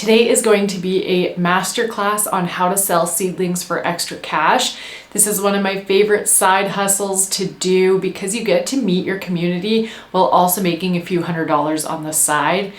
Today is going to be a masterclass on how to sell seedlings for extra cash. This is one of my favorite side hustles to do because you get to meet your community while also making a few $100s on the side.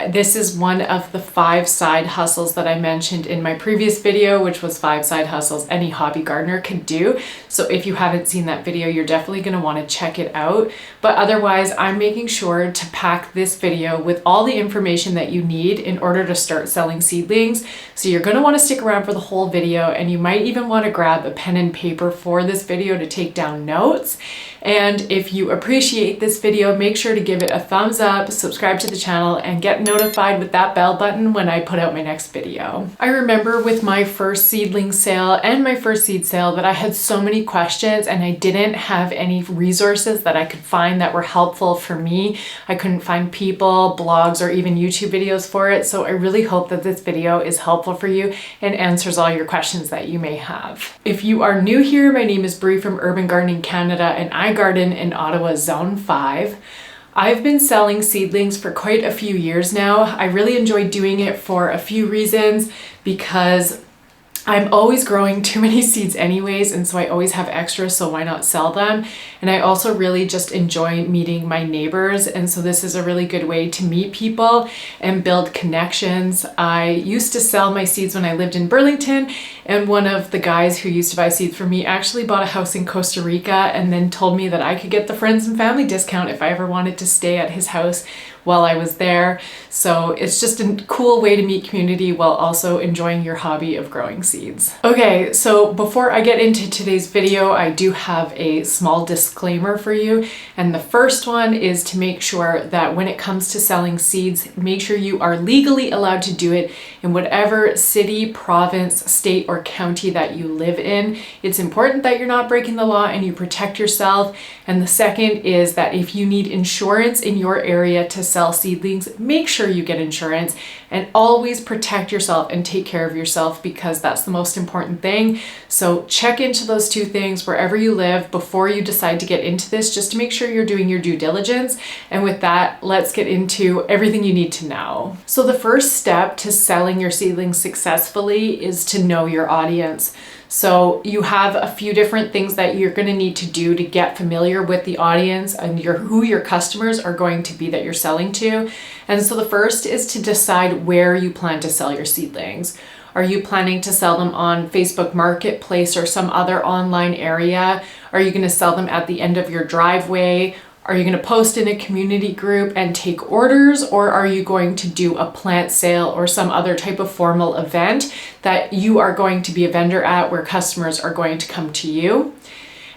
This is one of the 5 side hustles that I mentioned in my previous video, which was 5 side hustles any hobby gardener could do. So if you haven't seen that video, you're definitely going to want to check it out. But otherwise, I'm making sure to pack this video with all the information that you need in order to start selling seedlings. So you're going to want to stick around for the whole video, and you might even want to grab a pen and paper for this video to take down notes. And if you appreciate this video, make sure to give it a thumbs up, subscribe to the channel, and get notified with that bell button when I put out my next video. I remember with my first seedling sale and my first seed sale that I had so many questions and I didn't have any resources that I could find that were helpful for me. I couldn't find people, blogs, or even YouTube videos for it. So I really hope that this video is helpful for you and answers all your questions that you may have. If you are new here, my name is Bree from Urban Gardening Canada, and I garden in Ottawa Zone 5. I've been selling seedlings for quite a few years now. I really enjoy doing it for a few reasons, because I'm always growing too many seeds anyways, and so I always have extra, so why not sell them? And I also really just enjoy meeting my neighbors, and so this is a really good way to meet people and build connections. I used to sell my seeds when I lived in Burlington, and one of the guys who used to buy seeds from me actually bought a house in Costa Rica and then told me that I could get the friends and family discount if I ever wanted to stay at his house while I was there. So it's just a cool way to meet community while also enjoying your hobby of growing seeds. Okay, so before I get into today's video, I do have a small disclaimer for you. And the first one is to make sure that when it comes to selling seeds, make sure you are legally allowed to do it in whatever city, province, state, or county that you live in. It's important that you're not breaking the law and you protect yourself. And the second is that if you need insurance in your area to sell seedlings, make sure you get insurance, and always protect yourself and take care of yourself, because that's the most important thing. So check into those 2 things wherever you live before you decide to get into this, just to make sure you're doing your due diligence. And with that, let's get into everything you need to know. So the first step to selling your seedlings successfully is to know your audience. So you have a few different things that you're going to need to do to get familiar with the audience and who your customers are going to be that you're selling to. And so the first is to decide where you plan to sell your seedlings. Are you planning to sell them on Facebook Marketplace or some other online area? Are you going to sell them at the end of your driveway? Are you going to post in a community group and take orders, or are you going to do a plant sale or some other type of formal event that you are going to be a vendor at, where customers are going to come to you?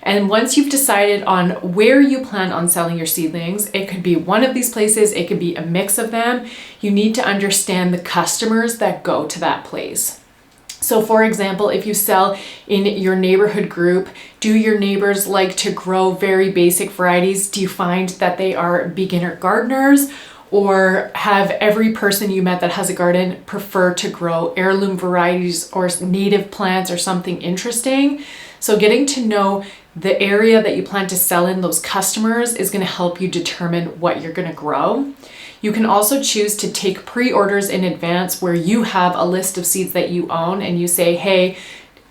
And once you've decided on where you plan on selling your seedlings, it could be one of these places, it could be a mix of them. You need to understand the customers that go to that place. So for example, if you sell in your neighborhood group, do your neighbors like to grow very basic varieties? Do you find that they are beginner gardeners? Or have every person you met that has a garden prefer to grow heirloom varieties or native plants or something interesting? So getting to know the area that you plan to sell in, those customers, is going to help you determine what you're going to grow. You can also choose to take pre-orders in advance, where you have a list of seeds that you own and you say, hey,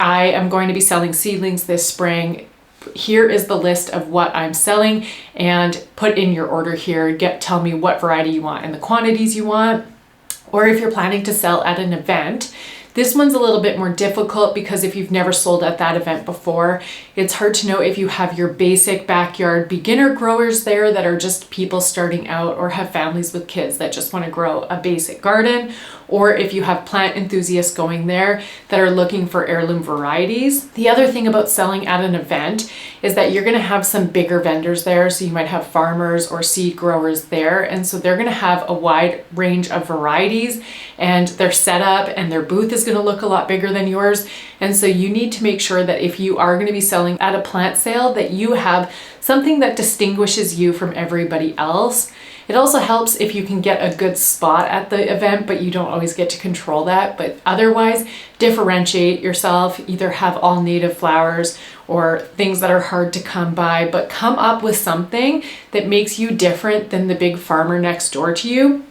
I am going to be selling seedlings this spring. Here is the list of what I'm selling, and put in your order here. Tell me what variety you want and the quantities you want. Or if you're planning to sell at an event, this one's a little bit more difficult, because if you've never sold at that event before, it's hard to know if you have your basic backyard beginner growers there that are just people starting out, or have families with kids that just want to grow a basic garden, or if you have plant enthusiasts going there that are looking for heirloom varieties. The other thing about selling at an event is that you're going to have some bigger vendors there. So you might have farmers or seed growers there, and so they're going to have a wide range of varieties, and their setup and their booth is going to look a lot bigger than yours. And so you need to make sure that if you are going to be selling at a plant sale, that you have something that distinguishes you from everybody else. It also helps if you can get a good spot at the event, but you don't always get to control that. But otherwise, differentiate yourself. Either have all native flowers or things that are hard to come by, but come up with something that makes you different than the big farmer next door to you.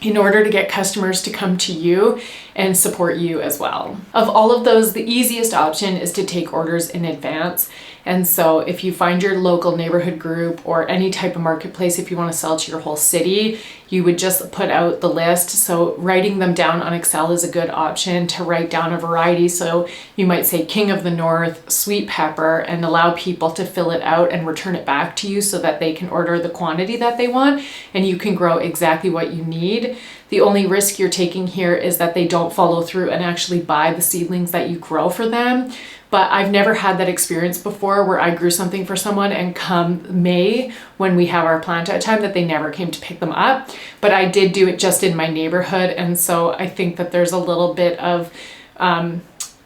in order to get customers to come to you and support you as well. Of all of those, the easiest option is to take orders in advance. And so if you find your local neighborhood group or any type of marketplace, if you want to sell to your whole city, you would just put out the list. So writing them down on Excel is a good option to write down a variety. So you might say King of the North, sweet pepper, and allow people to fill it out and return it back to you so that they can order the quantity that they want and you can grow exactly what you need. The only risk you're taking here is that they don't follow through and actually buy the seedlings that you grow for them. But I've never had that experience before where I grew something for someone and come May when we have our plant out time that they never came to pick them up. But I did do it just in my neighborhood. And so I think that there's a little bit of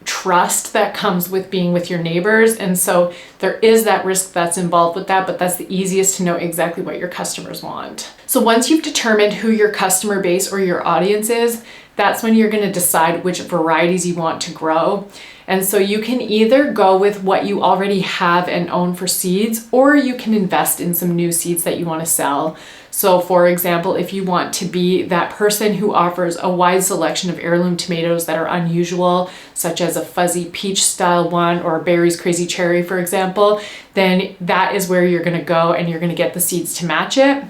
trust that comes with being with your neighbors. And so there is that risk that's involved with that, but that's the easiest to know exactly what your customers want. So once you've determined who your customer base or your audience is, that's when you're going to decide which varieties you want to grow. And so you can either go with what you already have and own for seeds, or you can invest in some new seeds that you want to sell. So for example, if you want to be that person who offers a wide selection of heirloom tomatoes that are unusual, such as a fuzzy peach style one or a Berry's Crazy Cherry, for example, then that is where you're going to go and you're going to get the seeds to match it.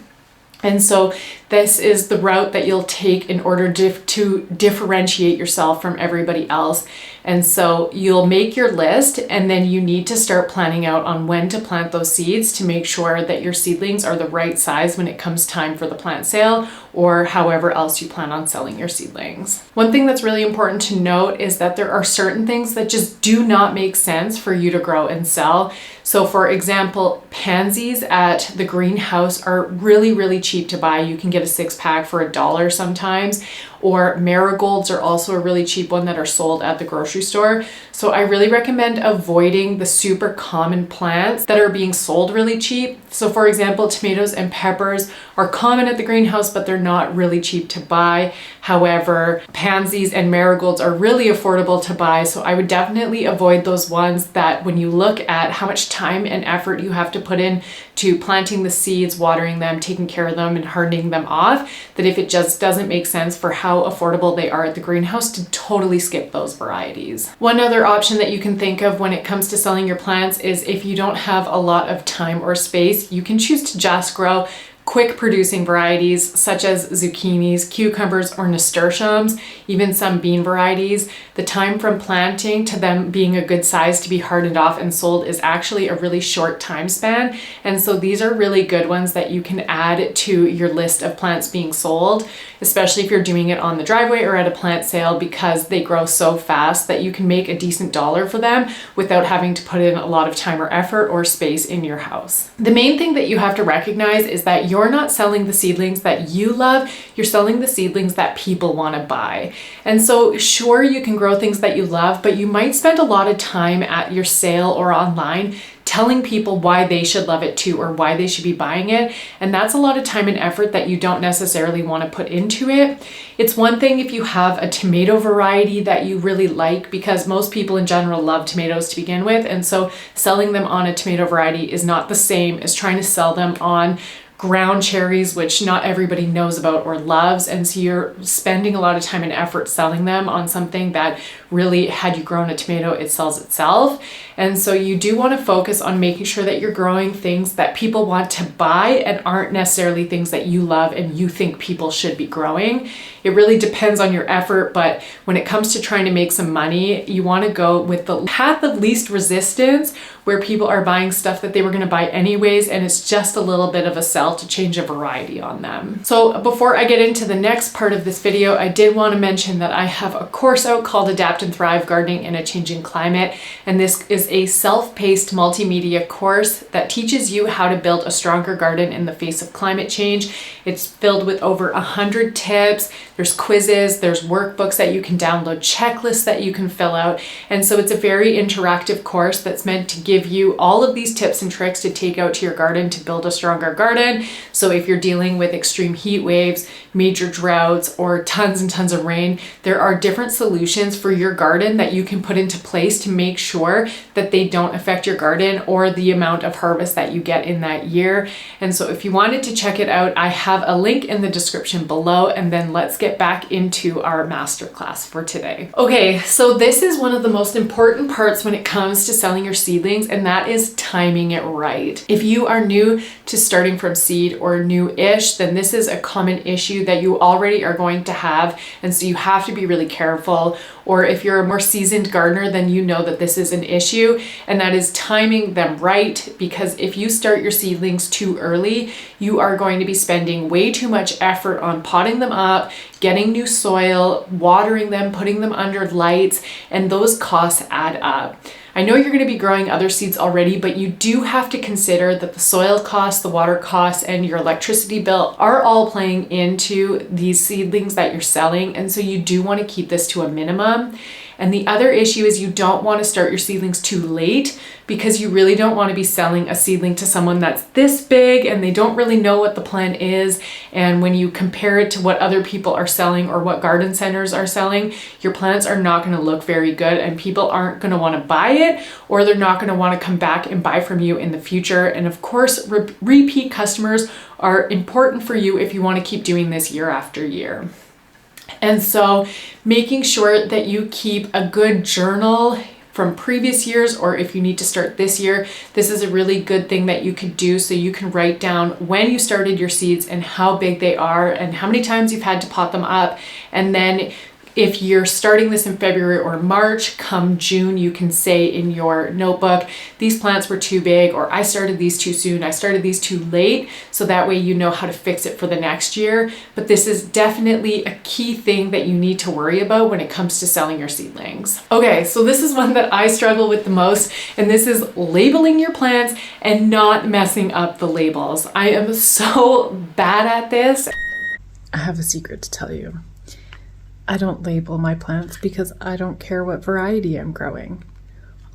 And so this is the route that you'll take in order to differentiate yourself from everybody else. And so you'll make your list and then you need to start planning out on when to plant those seeds to make sure that your seedlings are the right size when it comes time for the plant sale or however else you plan on selling your seedlings. One thing that's really important to note is that there are certain things that just do not make sense for you to grow and sell. So for example, pansies at the greenhouse are really, really cheap to buy. You can get a 6-pack for $1 sometimes, or marigolds are also a really cheap one that are sold at the grocery store. So I really recommend avoiding the super common plants that are being sold really cheap. So for example, tomatoes and peppers are common at the greenhouse, but they're not really cheap to buy. However, pansies and marigolds are really affordable to buy. So I would definitely avoid those ones that when you look at how much time and effort you have to put in to planting the seeds, watering them, taking care of them, and hardening them off, that if it just doesn't make sense for how affordable they are at the greenhouse, to totally skip those varieties. One other option that you can think of when it comes to selling your plants is if you don't have a lot of time or space, you can choose to just grow quick producing varieties such as zucchinis, cucumbers, or nasturtiums, even some bean varieties. The time from planting to them being a good size to be hardened off and sold is actually a really short time span. And so these are really good ones that you can add to your list of plants being sold, especially if you're doing it on the driveway or at a plant sale, because they grow so fast that you can make a decent dollar for them without having to put in a lot of time or effort or space in your house. The main thing that you have to recognize is that you're not selling the seedlings that you love, you're selling the seedlings that people want to buy. And so sure, you can grow things that you love, but you might spend a lot of time at your sale or online telling people why they should love it too or why they should be buying it. And that's a lot of time and effort that you don't necessarily want to put into it. It's one thing if you have a tomato variety that you really like, because most people in general love tomatoes to begin with. And so selling them on a tomato variety is not the same as trying to sell them on ground cherries, which not everybody knows about or loves. And so you're spending a lot of time and effort selling them on something that really, had you grown a tomato, it sells itself. And so you do want to focus on making sure that you're growing things that people want to buy and aren't necessarily things that you love and you think people should be growing. It really depends on your effort, but when it comes to trying to make some money, you want to go with the path of least resistance, where people are buying stuff that they were going to buy anyways, and it's just a little bit of a sell to change a variety on them. So before I get into the next part of this video, I did want to mention that I have a course out called Adapt and Thrive Gardening in a Changing Climate, and this is a self-paced multimedia course that teaches you how to build a stronger garden in the face of climate change. It's filled with over 100 tips. There's quizzes, there's workbooks that you can download, checklists that you can fill out. And so it's a very interactive course that's meant to give give you all of these tips and tricks to take out to your garden to build a stronger garden. So if you're dealing with extreme heat waves, major droughts, or tons and tons of rain, there are different solutions for your garden that you can put into place to make sure that they don't affect your garden or the amount of harvest that you get in that year. And so if you wanted to check it out, I have a link in the description below, and then let's get back into our masterclass for today. Okay, so this is one of the most important parts when it comes to selling your seedlings, and that is timing it right. If you are new to starting from seed or new-ish, then this is a common issue that you already are going to have, and so you have to be really careful. Or if you're a more seasoned gardener, then you know that this is an issue, and that is timing them right, because if you start your seedlings too early, you are going to be spending way too much effort on potting them up, getting new soil, watering them, putting them under lights, and those costs add up. I know you're going to be growing other seeds already, but you do have to consider that the soil costs, the water costs, and your electricity bill are all playing into these seedlings that you're selling. And so you do want to keep this to a minimum. And the other issue is you don't want to start your seedlings too late, because you really don't want to be selling a seedling to someone that's this big and they don't really know what the plant is. And when you compare it to what other people are selling or what garden centers are selling, your plants are not going to look very good, and people aren't going to want to buy it, or they're not going to want to come back and buy from you in the future. And of course, repeat customers are important for you if you want to keep doing this year after year. And so making sure that you keep a good journal from previous years, or if you need to start this year, this is a really good thing that you could do, so you can write down when you started your seeds and how big they are and how many times you've had to pot them up. And then if you're starting this in February or March, come June, you can say in your notebook, these plants were too big, or I started these too soon, I started these too late, so that way you know how to fix it for the next year. But this is definitely a key thing that you need to worry about when it comes to selling your seedlings. Okay, so this is one that I struggle with the most, and this is labeling your plants and not messing up the labels. I am so bad at this. I have a secret to tell you. I don't label my plants because I don't care what variety I'm growing.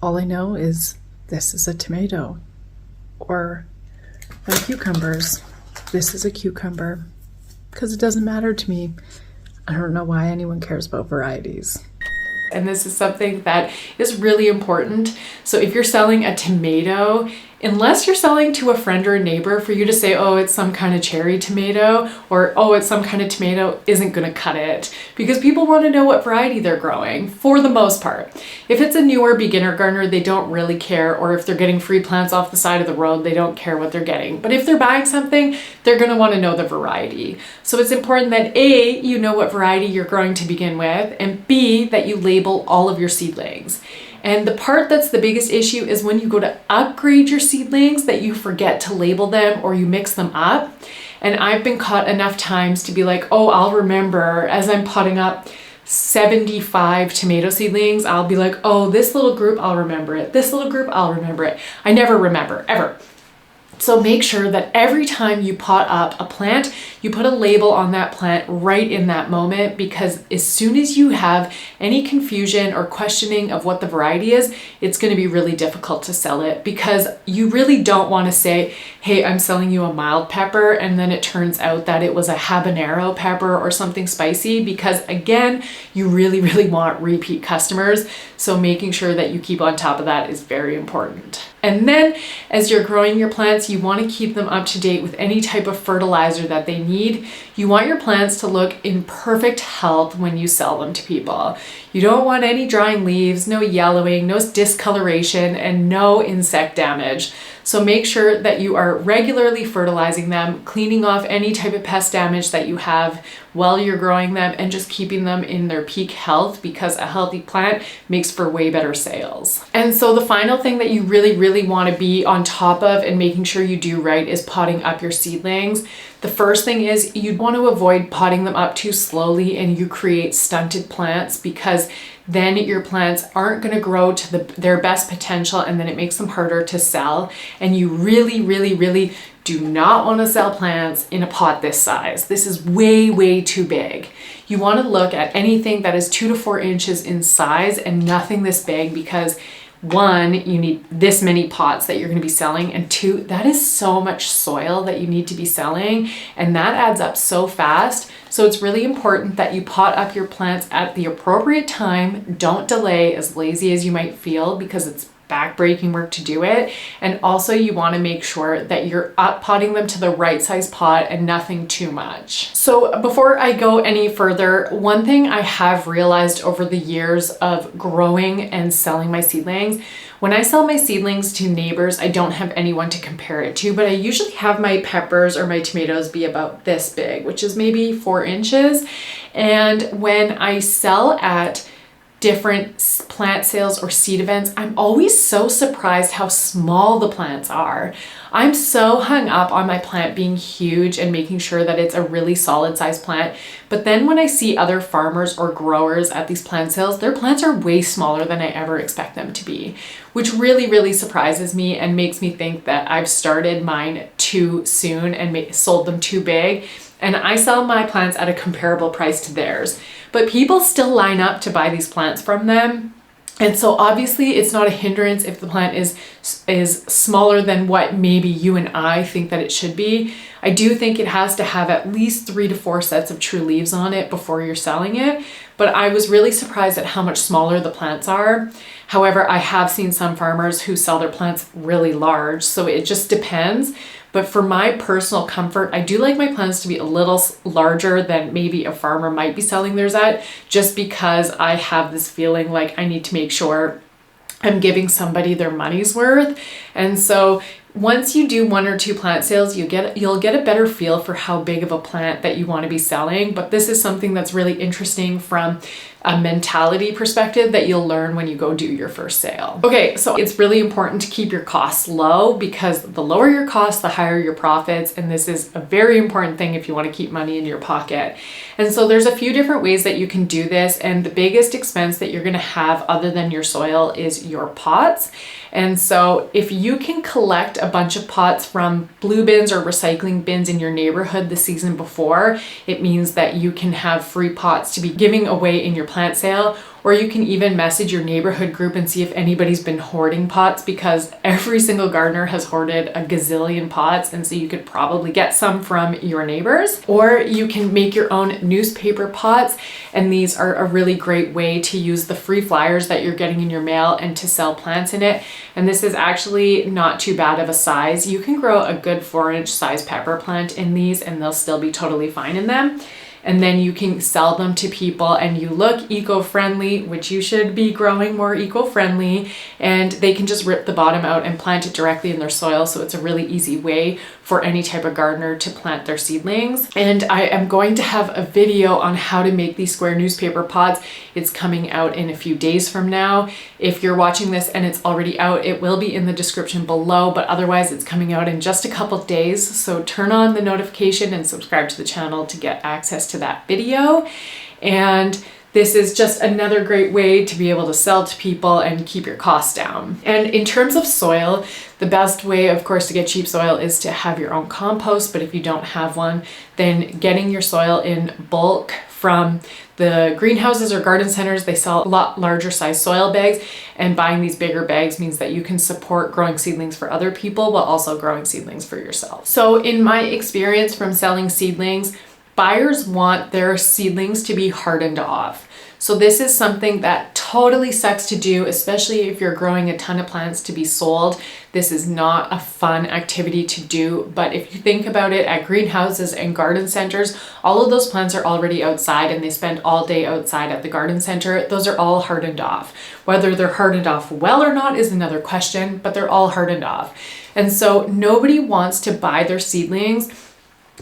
All I know is this is a tomato, or my cucumbers, this is a cucumber, because it doesn't matter to me. I don't know why anyone cares about varieties. And this is something that is really important. So if you're selling a tomato, unless you're selling to a friend or a neighbor, for you to say, oh, it's some kind of cherry tomato, or oh, it's some kind of tomato, isn't going to cut it, because people want to know what variety they're growing for the most part. If it's a newer beginner gardener, they don't really care, or if they're getting free plants off the side of the road, they don't care what they're getting. But if they're buying something, they're going to want to know the variety. So it's important that A, you know what variety you're growing to begin with, and B, that you label all of your seedlings. And the part that's the biggest issue is when you go to upgrade your seedlings that you forget to label them, or you mix them up. And I've been caught enough times to be like, oh, I'll remember as I'm potting up 75 tomato seedlings, I'll be like, oh, this little group, I'll remember it. This little group, I'll remember it. I never remember, ever. So make sure that every time you pot up a plant, you put a label on that plant right in that moment, because as soon as you have any confusion or questioning of what the variety is, it's going to be really difficult to sell it, because you really don't want to say, hey, I'm selling you a mild pepper, and then it turns out that it was a habanero pepper or something spicy, because again, you really, really want repeat customers. So making sure that you keep on top of that is very important. And then as you're growing your plants, you want to keep them up to date with any type of fertilizer that they need. You want your plants to look in perfect health when you sell them to people. You don't want any drying leaves, no yellowing, no discoloration, and no insect damage. So make sure that you are regularly fertilizing them, cleaning off any type of pest damage that you have while you're growing them, and just keeping them in their peak health, because a healthy plant makes for way better sales. And so the final thing that you really, really want to be on top of and making sure you do right is potting up your seedlings. The first thing is you want to avoid potting them up too slowly and you create stunted plants, because then your plants aren't going to grow to their best potential, and then it makes them harder to sell. And you really, really, really do not want to sell plants in a pot this size. This is way, way too big. You want to look at anything that is 2 to 4 inches in size and nothing this big, because one, you need this many pots that you're going to be selling, and two, that is so much soil that you need to be selling, and that adds up so fast. So it's really important that you pot up your plants at the appropriate time. Don't delay, as lazy as you might feel, because it's back-breaking work to do it. And also you want to make sure that you're potting them to the right size pot and nothing too much. So before I go any further, one thing I have realized over the years of growing and selling my seedlings, when I sell my seedlings to neighbors, I don't have anyone to compare it to, but I usually have my peppers or my tomatoes be about this big, which is maybe 4 inches. And when I sell at different plant sales or seed events, I'm always so surprised how small the plants are. I'm so hung up on my plant being huge and making sure that it's a really solid size plant. But then when I see other farmers or growers at these plant sales, their plants are way smaller than I ever expect them to be, which really, really surprises me and makes me think that I've started mine too soon and sold them too big. And I sell my plants at a comparable price to theirs, but people still line up to buy these plants from them. And so obviously it's not a hindrance if the plant is smaller than what maybe you and I think that it should be. I do think it has to have at least 3 to 4 sets of true leaves on it before you're selling it. But I was really surprised at how much smaller the plants are. However, I have seen some farmers who sell their plants really large, so it just depends. But for my personal comfort, I do like my plants to be a little larger than maybe a farmer might be selling theirs at, just because I have this feeling like I need to make sure I'm giving somebody their money's worth. And so once you do 1 or 2 plant sales, you'll get a better feel for how big of a plant that you want to be selling. But this is something that's really interesting from a mentality perspective that you'll learn when you go do your first sale. Okay, so it's really important to keep your costs low, because the lower your costs, the higher your profits. And this is a very important thing if you want to keep money in your pocket. And so there's a few different ways that you can do this. And the biggest expense that you're going to have other than your soil is your pots. And so if you can collect a bunch of pots from blue bins or recycling bins in your neighborhood the season before, it means that you can have free pots to be giving away in your plant sale. Or you can even message your neighborhood group and see if anybody's been hoarding pots, because every single gardener has hoarded a gazillion pots, and so you could probably get some from your neighbors. Or you can make your own newspaper pots, and these are a really great way to use the free flyers that you're getting in your mail and to sell plants in it. And this is actually not too bad of a size. You can grow a good 4-inch size pepper plant in these and they'll still be totally fine in them. And then you can sell them to people, and you look eco-friendly, which you should be growing more eco-friendly, and they can just rip the bottom out and plant it directly in their soil. So it's a really easy way for any type of gardener to plant their seedlings. And I am going to have a video on how to make these square newspaper pots. It's coming out in a few days from now. If you're watching this and it's already out, it will be in the description below, but otherwise it's coming out in just a couple days. So turn on the notification and subscribe to the channel to get access to that video. And this is just another great way to be able to sell to people and keep your costs down. And in terms of soil, the best way, of course, to get cheap soil is to have your own compost. But if you don't have one, then getting your soil in bulk from the greenhouses or garden centers, they sell a lot larger size soil bags, and buying these bigger bags means that you can support growing seedlings for other people while also growing seedlings for yourself. So in my experience from selling seedlings, buyers want their seedlings to be hardened off. So this is something that totally sucks to do, especially if you're growing a ton of plants to be sold. This is not a fun activity to do, but if you think about it, at greenhouses and garden centers, all of those plants are already outside and they spend all day outside at the garden center. Those are all hardened off. Whether they're hardened off well or not is another question, but they're all hardened off. And so nobody wants to buy their seedlings,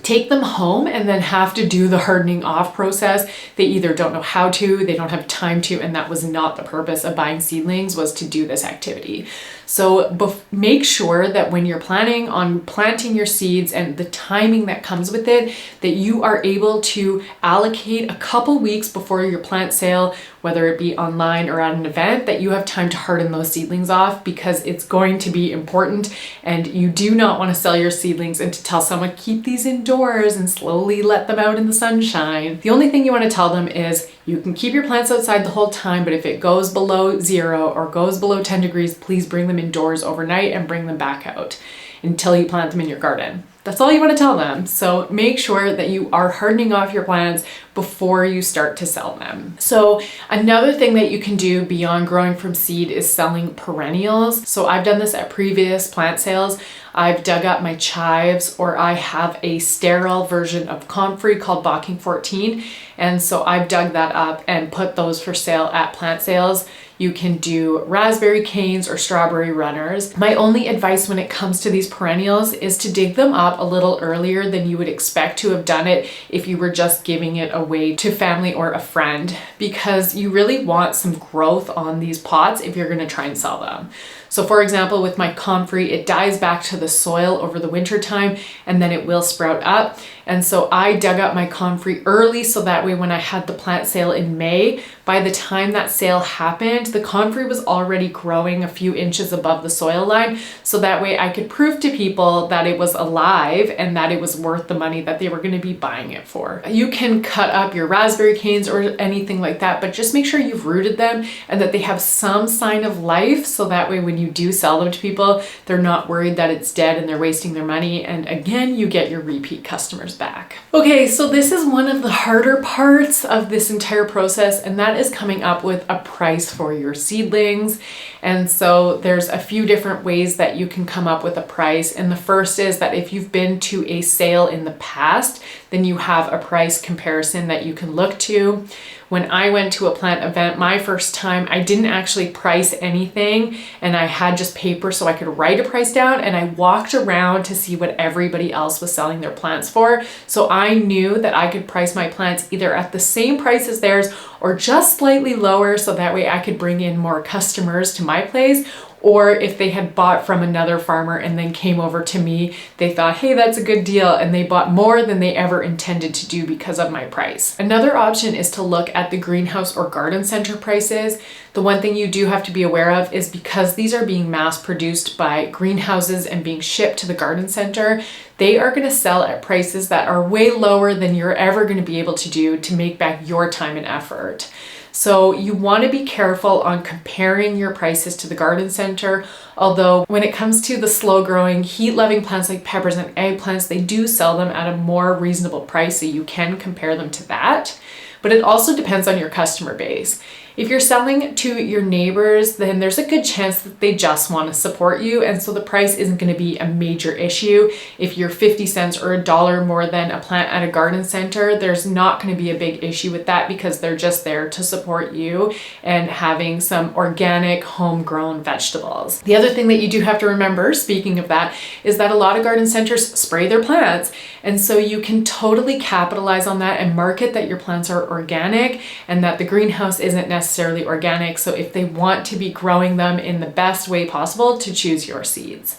take them home, and then have to do the hardening off process. They either don't know how to, they don't have time to, and that was not the purpose of buying seedlings, was to do this activity. So make sure that when you're planning on planting your seeds and the timing that comes with it, that you are able to allocate a couple weeks before your plant sale, whether it be online or at an event, that you have time to harden those seedlings off, because it's going to be important. And you do not want to sell your seedlings and to tell someone, keep these in indoors and slowly let them out in the sunshine. The only thing you want to tell them is you can keep your plants outside the whole time, but if it goes below 0 or goes below 10 degrees, please bring them indoors overnight and bring them back out until you plant them in your garden. That's all you want to tell them. So make sure that you are hardening off your plants before you start to sell them. So another thing that you can do beyond growing from seed is selling perennials. So I've done this at previous plant sales. I've dug up my chives, or I have a sterile version of comfrey called Bocking 14. And so I've dug that up and put those for sale at plant sales. You can do raspberry canes or strawberry runners. My only advice when it comes to these perennials is to dig them up a little earlier than you would expect to have done it if you were just giving it away to family or a friend, because you really want some growth on these pots if you're going to try and sell them. So for example, with my comfrey, it dies back to the soil over the winter time and then it will sprout up. And so I dug up my comfrey early so that way when I had the plant sale in May, by the time that sale happened, the comfrey was already growing a few inches above the soil line. So that way I could prove to people that it was alive and that it was worth the money that they were going to be buying it for. You can cut up your raspberry canes or anything like that, but just make sure you've rooted them and that they have some sign of life. So that way when you do sell them to people, they're not worried that it's dead and they're wasting their money. And again, you get your repeat customers back. Okay, so this is one of the harder parts of this entire process, and that is coming up with a price for your seedlings. And so there's a few different ways that you can come up with a price. And the first is that if you've been to a sale in the past, then you have a price comparison that you can look to. When I went to a plant event my first time, I didn't actually price anything, and I had just paper so I could write a price down, and I walked around to see what everybody else was selling their plants for. So I knew that I could price my plants either at the same price as theirs or just slightly lower, so that way I could bring in more customers to my place. Or if they had bought from another farmer and then came over to me, they thought, hey, that's a good deal, and they bought more than they ever intended to do because of my price. Another option is to look at the greenhouse or garden center prices. The one thing you do have to be aware of is because these are being mass produced by greenhouses and being shipped to the garden center, they are going to sell at prices that are way lower than you're ever going to be able to do to make back your time and effort. So you want to be careful on comparing your prices to the garden center. Although when it comes to the slow growing, heat loving plants like peppers and eggplants, they do sell them at a more reasonable price, so you can compare them to that. But it also depends on your customer base. If you're selling to your neighbors, then there's a good chance that they just want to support you, and so the price isn't going to be a major issue. If you're 50 cents or $1 more than a plant at a garden center, there's not going to be a big issue with that because they're just there to support you and having some organic homegrown vegetables. The other thing that you do have to remember, speaking of that, is that a lot of garden centers spray their plants, and so you can totally capitalize on that and market that your plants are organic and that the greenhouse isn't necessarily organic. So if they want to be growing them in the best way possible, to choose your seeds.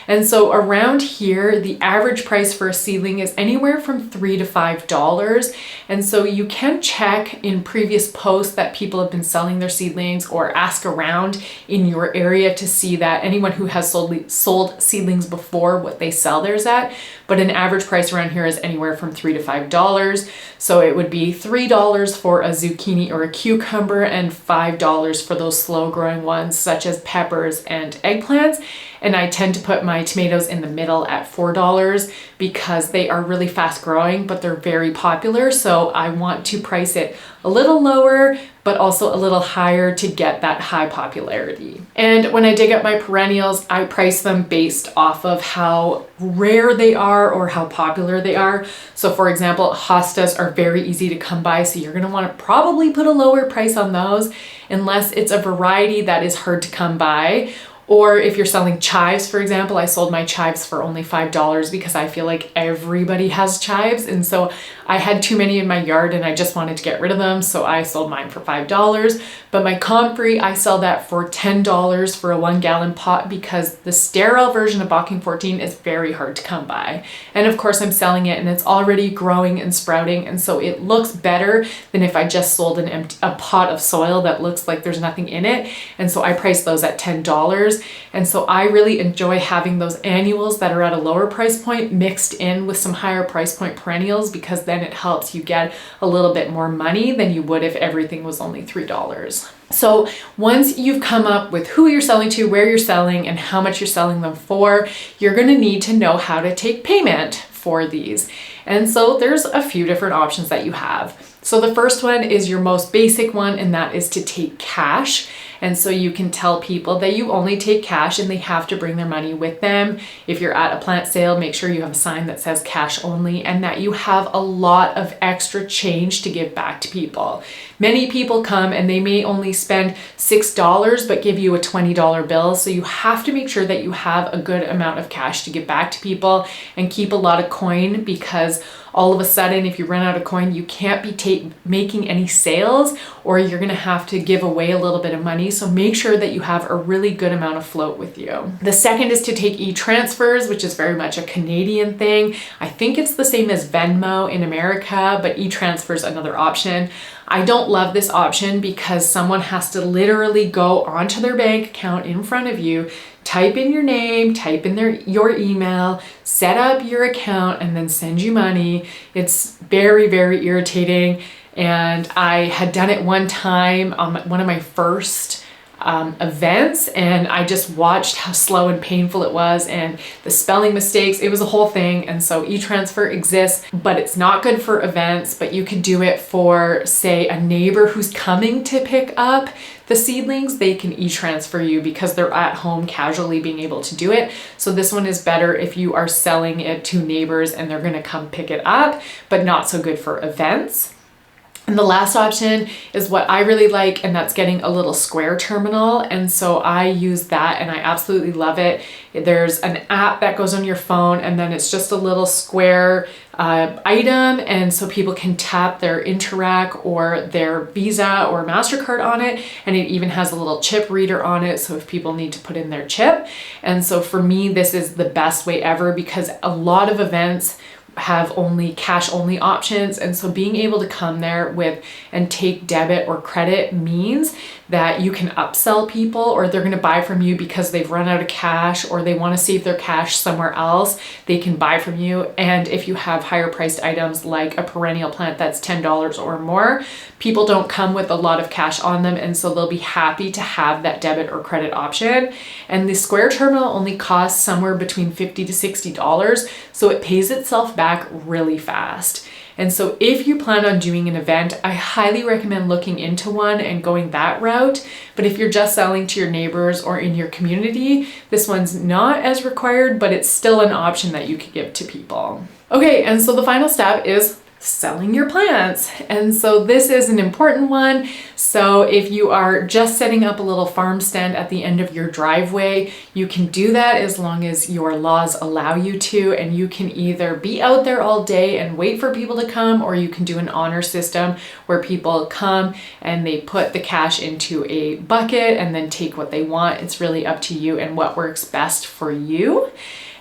And so around here, the average price for a seedling is anywhere from $3 to $5. And so you can check in previous posts that people have been selling their seedlings, or ask around in your area to see that anyone who has sold seedlings before, what they sell theirs at. But an average price around here is anywhere from $3 to $5. So it would be $3 for a zucchini or a cucumber and $5 for those slow growing ones such as peppers and eggplants. And I tend to put my tomatoes in the middle at $4 because they are really fast growing, but they're very popular. So I want to price it a little lower, but also a little higher to get that high popularity. And when I dig up my perennials, I price them based off of how rare they are or how popular they are. So for example, hostas are very easy to come by, so you're gonna wanna probably put a lower price on those unless it's a variety that is hard to come by. Or if you're selling chives, for example, I sold my chives for only $5 because I feel like everybody has chives. And so I had too many in my yard and I just wanted to get rid of them, so I sold mine for $5. But my comfrey, I sell that for $10 for a 1-gallon pot because the sterile version of Bocking 14 is very hard to come by. And of course I'm selling it and it's already growing and sprouting, and so it looks better than if I just sold a pot of soil that looks like there's nothing in it. And so I price those at $10. And so I really enjoy having those annuals that are at a lower price point mixed in with some higher price point perennials, because then it helps you get a little bit more money than you would if everything was only $3. So once you've come up with who you're selling to, where you're selling, and how much you're selling them for, you're going to need to know how to take payment for these. And so there's a few different options that you have. So the first one is your most basic one, and that is to take cash. And so you can tell people that you only take cash and they have to bring their money with them. If you're at a plant sale, make sure you have a sign that says cash only and that you have a lot of extra change to give back to people. Many people come and they may only spend $6 but give you a $20 bill. So you have to make sure that you have a good amount of cash to give back to people and keep a lot of coin, because all of a sudden, if you run out of coin, you can't be making any sales, or you're gonna have to give away a little bit of money. So make sure that you have a really good amount of float with you. The second is to take e-transfers, which is very much a Canadian thing. I think it's the same as Venmo in America, but e-transfer is another option. I don't love this option because someone has to literally go onto their bank account in front of you, type in your name, type in your email, set up your account, and then send you money. It's very, very irritating. And I had done it one time on one of my first events, and I just watched how slow and painful it was and the spelling mistakes. It was a whole thing. And so e-transfer exists, but it's not good for events. But you could do it for, say, a neighbor who's coming to pick up the seedlings. They can e-transfer you because they're at home casually being able to do it. So this one is better if you are selling it to neighbors and they're going to come pick it up, but not so good for events. And the last option is what I really like, and that's getting a little square terminal. And so I use that and I absolutely love it. There's an app that goes on your phone, and then it's just a little square item. And so people can tap their Interac or their Visa or MasterCard on it. And it even has a little chip reader on it, so if people need to put in their chip. And so for me, this is the best way ever, because a lot of events have only cash only options. And so being able to come there with and take debit or credit means that you can upsell people, or they're going to buy from you because they've run out of cash or they want to save their cash somewhere else. They can buy from you. And if you have higher priced items like a perennial plant that's $10 or more, people don't come with a lot of cash on them, and so they'll be happy to have that debit or credit option. And the Square terminal only costs somewhere between $50 to $60, so it pays itself back really fast. And so if you plan on doing an event, I highly recommend looking into one and going that route. But if you're just selling to your neighbors or in your community, this one's not as required, but it's still an option that you could give to people. Okay, and so the final step is selling your plants. And so this is an important one. So if you are just setting up a little farm stand at the end of your driveway, you can do that as long as your laws allow you to, and you can either be out there all day and wait for people to come, or you can do an honor system where people come and they put the cash into a bucket and then take what they want. It's really up to you and what works best for you.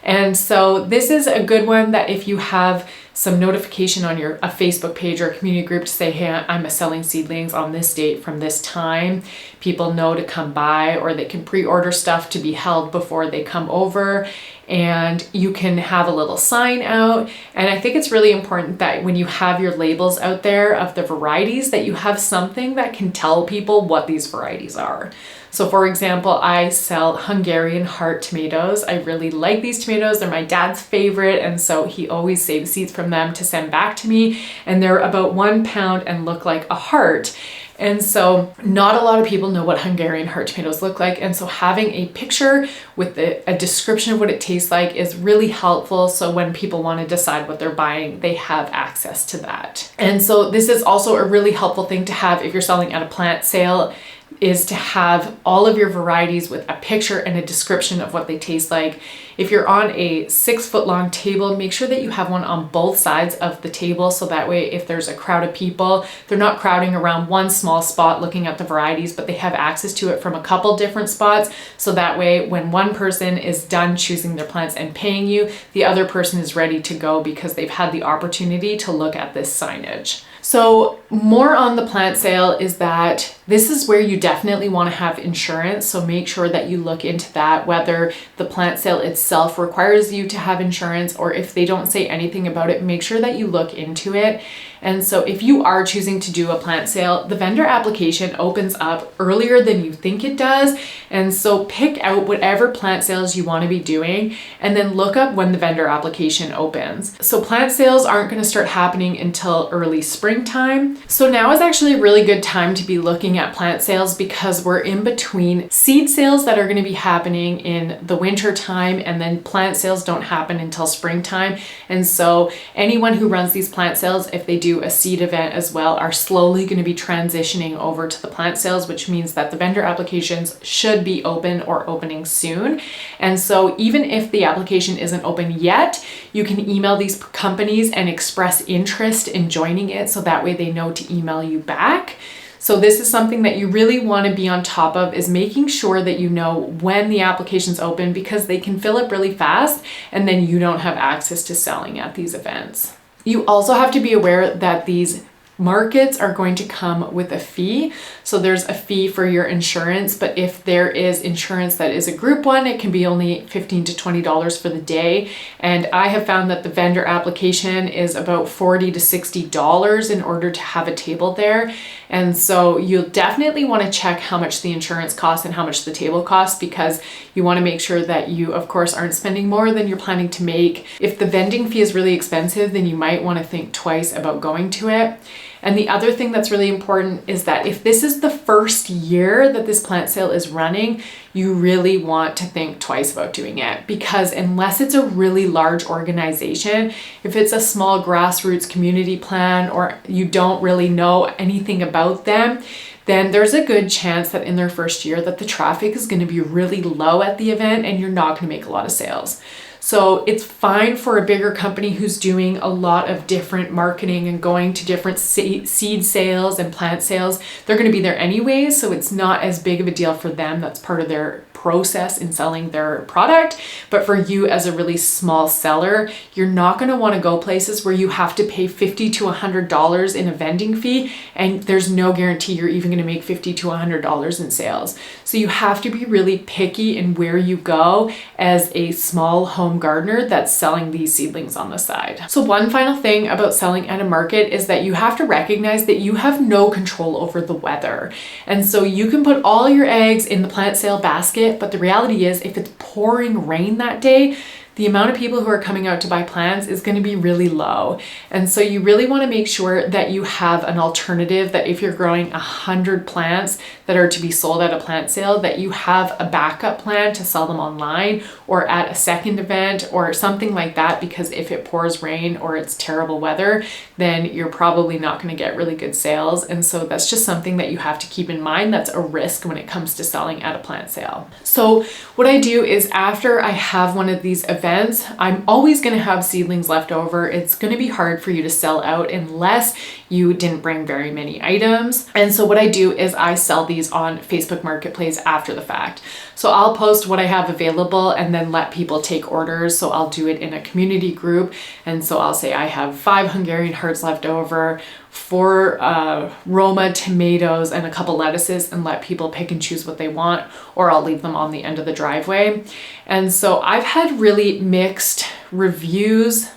And so this is a good one that if you have some notification on a Facebook page or a community group to say, hey, I'm selling seedlings on this date from this time, people know to come by, or they can pre-order stuff to be held before they come over. And you can have a little sign out. And I think it's really important that when you have your labels out there of the varieties, that you have something that can tell people what these varieties are. So for example, I sell Hungarian heart tomatoes. I really like these tomatoes. They're my dad's favorite. And so he always saves seeds from them to send back to me. And they're about 1 pound and look like a heart. And so not a lot of people know what Hungarian heart tomatoes look like. And so having a picture with a description of what it tastes like is really helpful. So when people want to decide what they're buying, they have access to that. And so this is also a really helpful thing to have if you're selling at a plant sale. is to have all of your varieties with a picture and a description of what they taste like. If you're on a 6-foot long table, make sure that you have one on both sides of the table, so that way if there's a crowd of people, they're not crowding around one small spot looking at the varieties, but they have access to it from a couple different spots, so that way when one person is done choosing their plants and paying you, the other person is ready to go because they've had the opportunity to look at this signage. So more on the plant sale is that this is where you definitely want to have insurance. So make sure that you look into that, whether the plant sale itself requires you to have insurance, or if they don't say anything about it, make sure that you look into it. And so if you are choosing to do a plant sale, the vendor application opens up earlier than you think it does. And so pick out whatever plant sales you want to be doing and then look up when the vendor application opens. So plant sales aren't going to start happening until early springtime. So now is actually a really good time to be looking at plant sales because we're in between seed sales that are going to be happening in the winter time, and then plant sales don't happen until springtime. And so anyone who runs these plant sales, if they do a seed event as well, are slowly going to be transitioning over to the plant sales, which means that the vendor applications should be open or opening soon. And so even if the application isn't open yet, you can email these companies and express interest in joining it, so that way they know to email you back. So this is something that you really want to be on top of, is making sure that you know when the application's open, because they can fill up really fast and then you don't have access to selling at these events. You also have to be aware that these markets are going to come with a fee. So there's a fee for your insurance, but if there is insurance that is a group one, it can be only $15 to $20 for the day. And I have found that the vendor application is about $40 to $60 in order to have a table there. And so you'll definitely want to check how much the insurance costs and how much the table costs, because you want to make sure that you, of course, aren't spending more than you're planning to make. If the vending fee is really expensive, then you might want to think twice about going to it. And the other thing that's really important is that if this is the first year that this plant sale is running, you really want to think twice about doing it, because unless it's a really large organization, if it's a small grassroots community plan or you don't really know anything about them, then there's a good chance that in their first year that the traffic is going to be really low at the event and you're not going to make a lot of sales. So it's fine for a bigger company who's doing a lot of different marketing and going to different seed sales and plant sales. They're going to be there anyways, so it's not as big of a deal for them. That's part of their process in selling their product. But for you as a really small seller, you're not going to want to go places where you have to pay $50 to $100 in a vending fee, and there's no guarantee you're even going to make $50 to $100 in sales. So you have to be really picky in where you go as a small home gardener that's selling these seedlings on the side. So one final thing about selling at a market is that you have to recognize that you have no control over the weather. And so you can put all your eggs in the plant sale basket, but the reality is if it's pouring rain that day, the amount of people who are coming out to buy plants is going to be really low. And so you really want to make sure that you have an alternative, that if you're growing 100 plants that are to be sold at a plant sale, that you have a backup plan to sell them online or at a second event or something like that, because if it pours rain or it's terrible weather, then you're probably not going to get really good sales. And so that's just something that you have to keep in mind. That's a risk when it comes to selling at a plant sale. So what I do is after I have one of these events, I'm always going to have seedlings left over. It's going to be hard for you to sell out unless you didn't bring very many items. And so what I do is I sell these on Facebook Marketplace after the fact. So I'll post what I have available and then let people take orders. So I'll do it in a community group. And so I'll say I have 5 Hungarian hearts left over, 4 Roma tomatoes, and a couple lettuces, and let people pick and choose what they want, or I'll leave them on the end of the driveway. And so I've had really mixed reviews,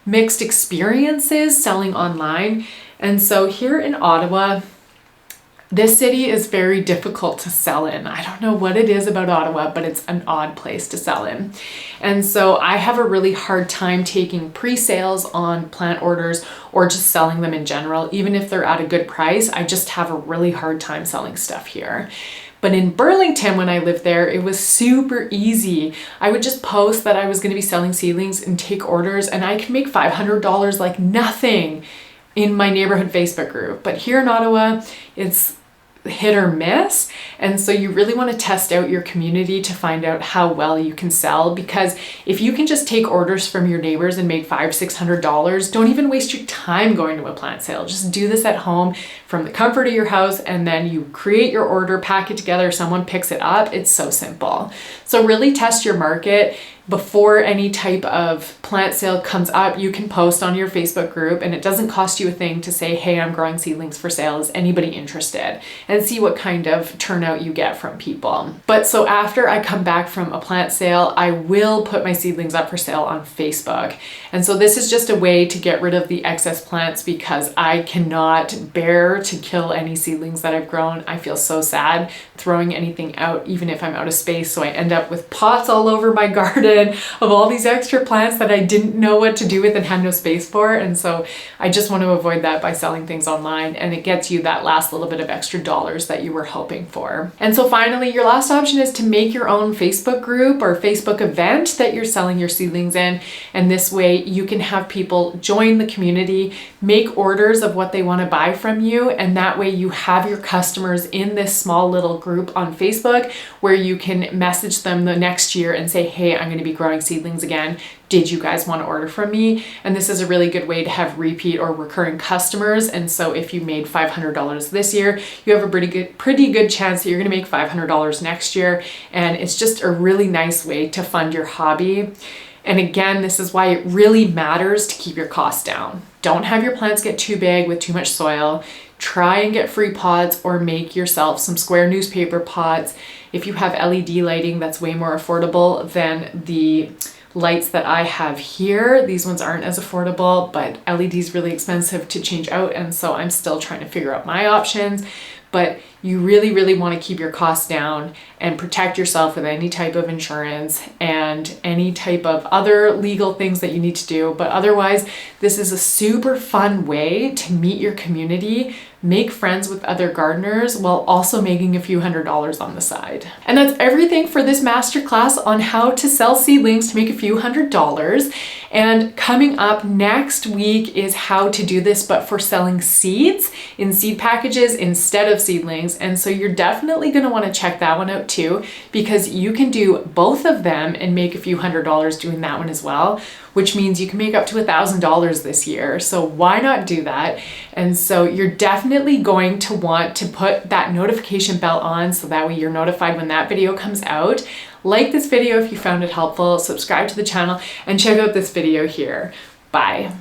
mixed experiences selling online. And so here in Ottawa, this city is very difficult to sell in. I don't know what it is about Ottawa, but it's an odd place to sell in. And so I have a really hard time taking pre-sales on plant orders or just selling them in general. Even if they're at a good price, I just have a really hard time selling stuff here. But in Burlington, when I lived there, it was super easy. I would just post that I was going to be selling seedlings and take orders, and I could make $500 like nothing in my neighborhood Facebook group. But here in Ottawa, it's hit or miss. And so you really want to test out your community to find out how well you can sell, because if you can just take orders from your neighbors and make $500-$600, don't even waste your time going to a plant sale. Just do this at home from the comfort of your house, and then you create your order, pack it together, someone picks it up. It's so simple. So really test your market. Before any type of plant sale comes up, you can post on your Facebook group, and it doesn't cost you a thing to say, hey, I'm growing seedlings for sale. Is anybody interested? And see what kind of turnout you get from people. But so after I come back from a plant sale, I will put my seedlings up for sale on Facebook. And so this is just a way to get rid of the excess plants, because I cannot bear to kill any seedlings that I've grown. I feel so sad throwing anything out, even if I'm out of space. So I end up with pots all over my garden of all these extra plants that I didn't know what to do with and had no space for. And so I just want to avoid that by selling things online, and it gets you that last little bit of extra dollars that you were hoping for. And so finally, your last option is to make your own Facebook group or Facebook event that you're selling your seedlings in. And this way you can have people join the community, make orders of what they want to buy from you. And that way you have your customers in this small little group on Facebook where you can message them the next year and say, hey, I'm going to be growing seedlings again. Did you guys want to order from me? And this is a really good way to have repeat or recurring customers. And so if you made $500 this year, you have a pretty good chance that you're going to make $500 next year. And it's just a really nice way to fund your hobby. And again, this is why it really matters to keep your costs down. Don't have your plants get too big with too much soil. Try and get free pots or make yourself some square newspaper pots. If you have LED lighting, that's way more affordable than the lights that I have here. These ones aren't as affordable, but LED is really expensive to change out. And so I'm still trying to figure out my options. But you really, really want to keep your costs down and protect yourself with any type of insurance and any type of other legal things that you need to do. But otherwise, this is a super fun way to meet your community, make friends with other gardeners while also making a few $100s on the side. And that's everything for this masterclass on how to sell seedlings to make a few $100s. And coming up next week is how to do this, but for selling seeds in seed packages instead of seedlings. And so you're definitely going to want to check that one out too, because you can do both of them and make a few $100s doing that one as well, which means you can make up to $1,000 this year. So why not do that? And so you're definitely going to want to put that notification bell on so that way you're notified when that video comes out. Like this video if you found it helpful, subscribe to the channel, and check out this video here. Bye.